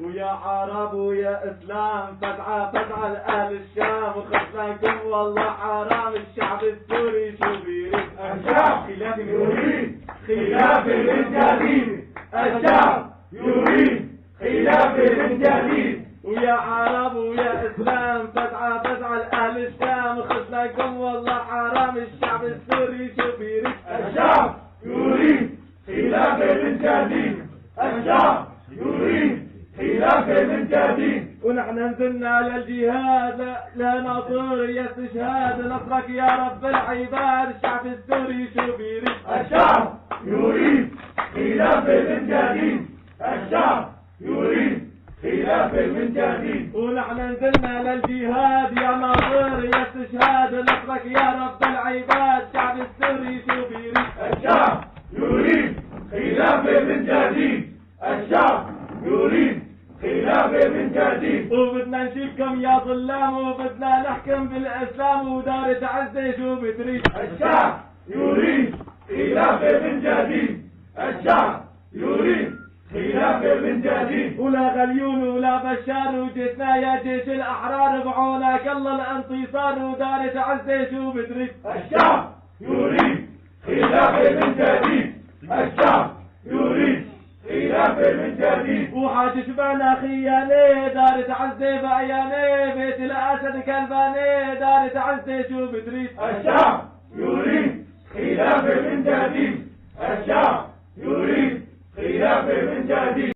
ويا عرب ويا اسلام فتعة فتعة لأهل الشام وخسرانكم والله حرام الشعب السوري شو بيريد الشعب يريد خلافة من جديد الشعب يريد خلافة من جديد ويا عرب ويا اسلام فتعة فتعة لأهل الشام وخسرانكم والله حرام الشعب السوري شو بيريد الشعب يريد خلافة من جديد الشعب يريد خلافة من جديد ونحن نزلنا للجهاد لنصر يا استشهاد نصرك يا رب العباد الشعب السوري شو بيريد الشعب يريد خلافة من جديد الشعب يريد خلافة من جديد ونحن نزلنا للجهاد يا ناصر يا استشهاد نصرك يا رب العباد الشعب السوري شو بيريد الشعب يريد خلافة من جديد الشعب يريد خلافة من جديد وبدنا نشيلكم يا ظلام وبدنا نحكم بالاسلام ودارة عزة شو بتريد الشعب يريد خلافة من جديد الشعب يريد خلافة من جديد ولا غليون ولا بشار وجيتنا يا جيش الاحرار بعونك الله الانتصار ودارة عزة شو بتريد الشعب يريد خلافة من جديد الشعب يريد خلافة من جديد وحاج شبعنا خيانة دارة عزة بعيانة بيت الاسد كلبانة دارة عزة شو بتريد الشعب يريد خلافة من جديد الشعب يريد خلافة من جديد